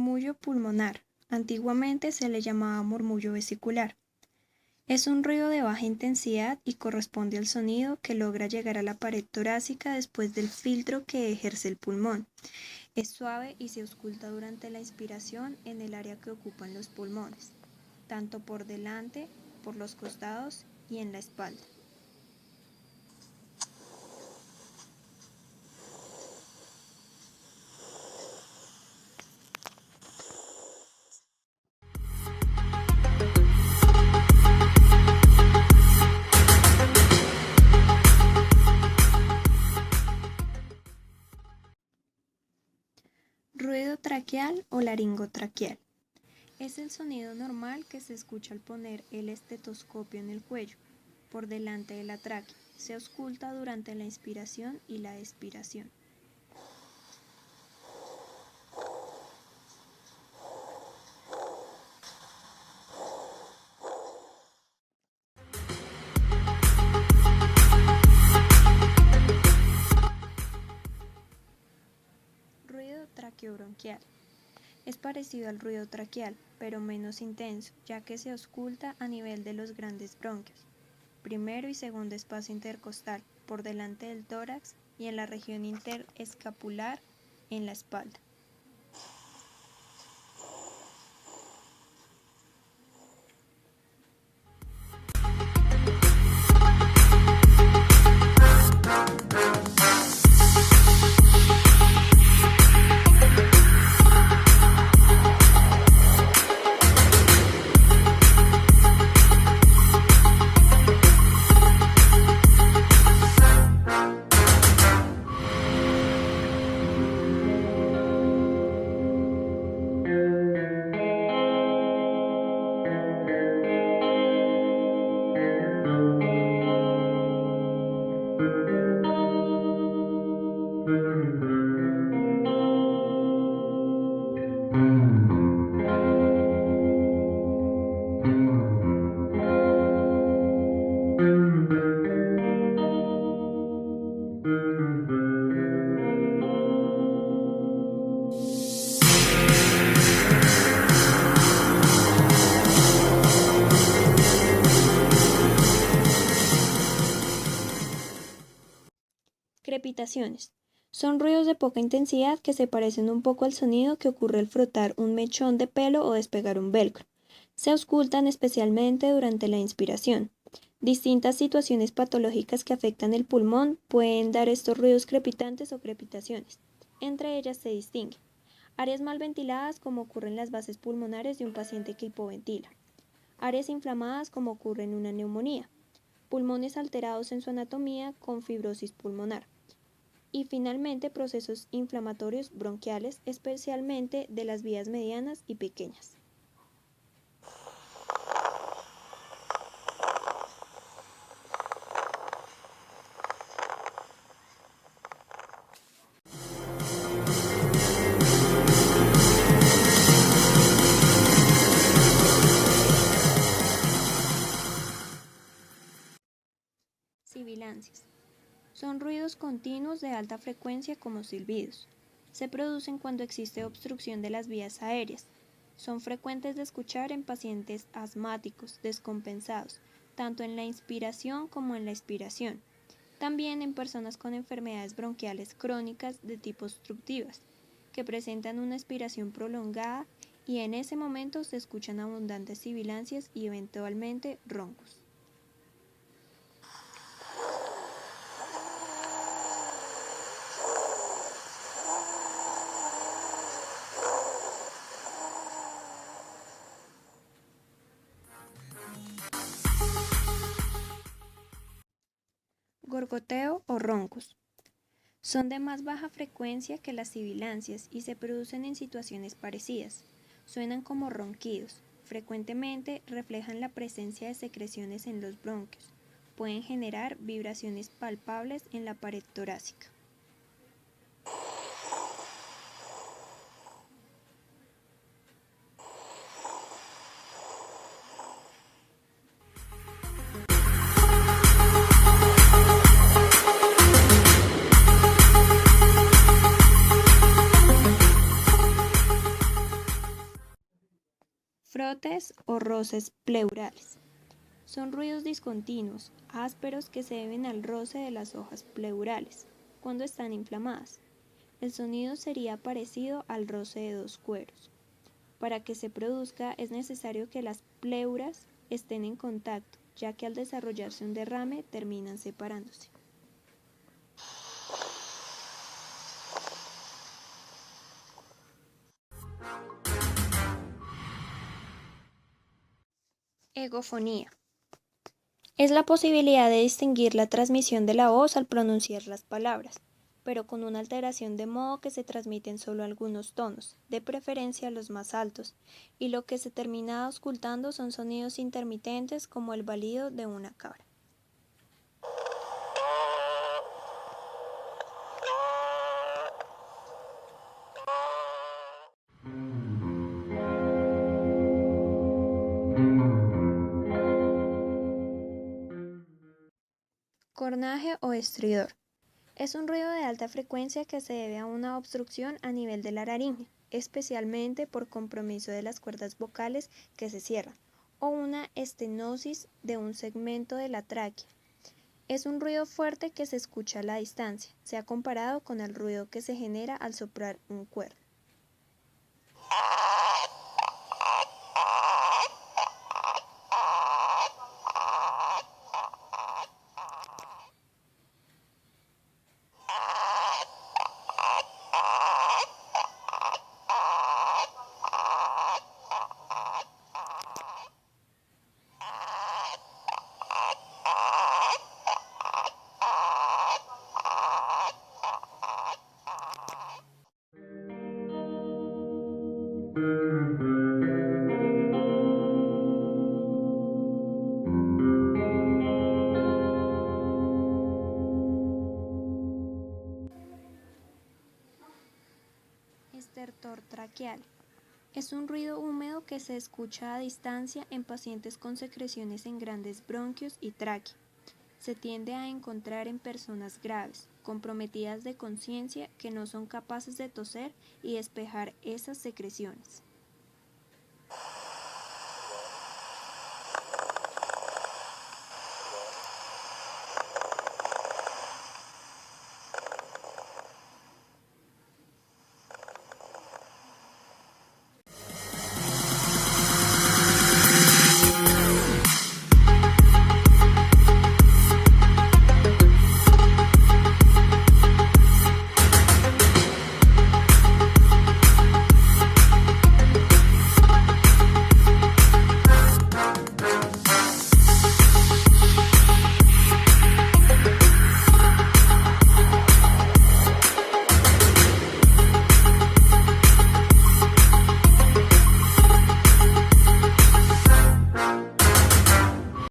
Murmullo pulmonar. Antiguamente se le llamaba murmullo vesicular. Es un ruido de baja intensidad y corresponde al sonido que logra llegar a la pared torácica después del filtro que ejerce el pulmón. Es suave y se ausculta durante la inspiración en el área que ocupan los pulmones, tanto por delante, por los costados y en la espalda. Ruido traqueal o laringotraqueal. Es el sonido normal que se escucha al poner el estetoscopio en el cuello, por delante de la tráquea. Se ausculta durante la inspiración y la expiración. Ruido traqueobronquial. Es parecido al ruido traqueal, pero menos intenso, ya que se ausculta a nivel de los grandes bronquios, primero y segundo espacio intercostal, por delante del tórax y en la región interescapular en la espalda. Crepitaciones. Son ruidos de poca intensidad que se parecen un poco al sonido que ocurre al frotar un mechón de pelo o despegar un velcro. Se auscultan especialmente durante la inspiración. Distintas situaciones patológicas que afectan el pulmón pueden dar estos ruidos crepitantes o crepitaciones. Entre ellas se distinguen áreas mal ventiladas, como ocurre en las bases pulmonares de un paciente que hipoventila, áreas inflamadas, como ocurre en una neumonía, pulmones alterados en su anatomía con fibrosis pulmonar, y finalmente procesos inflamatorios bronquiales, especialmente de las vías medianas y pequeñas. Sibilancias. Son ruidos continuos de alta frecuencia como silbidos. Se producen cuando existe obstrucción de las vías aéreas. Son frecuentes de escuchar en pacientes asmáticos descompensados, tanto en la inspiración como en la expiración. También en personas con enfermedades bronquiales crónicas de tipo obstructivas, que presentan una expiración prolongada y en ese momento se escuchan abundantes sibilancias y eventualmente roncos. Gorgoteo o roncos. Son de más baja frecuencia que las sibilancias y se producen en situaciones parecidas. Suenan como ronquidos. Frecuentemente reflejan la presencia de secreciones en los bronquios. Pueden generar vibraciones palpables en la pared torácica. Frotes o roces pleurales. Son ruidos discontinuos, ásperos que se deben al roce de las hojas pleurales, cuando están inflamadas. El sonido sería parecido al roce de dos cueros. Para que se produzca es necesario que las pleuras estén en contacto, ya que al desarrollarse un derrame terminan separándose. Egofonía. Es la posibilidad de distinguir la transmisión de la voz al pronunciar las palabras, pero con una alteración de modo que se transmiten solo algunos tonos, de preferencia los más altos, y lo que se termina auscultando son sonidos intermitentes como el balido de una cabra. Cornaje o estridor. Es un ruido de alta frecuencia que se debe a una obstrucción a nivel de la laringe, especialmente por compromiso de las cuerdas vocales que se cierran, o una estenosis de un segmento de la tráquea. Es un ruido fuerte que se escucha a la distancia. Se ha comparado con el ruido que se genera al soplar un cuerno. Estertor traqueal. Es un ruido húmedo que se escucha a distancia en pacientes con secreciones en grandes bronquios y tráquea. Se tiende a encontrar en personas graves, comprometidas de conciencia que no son capaces de toser y despejar esas secreciones.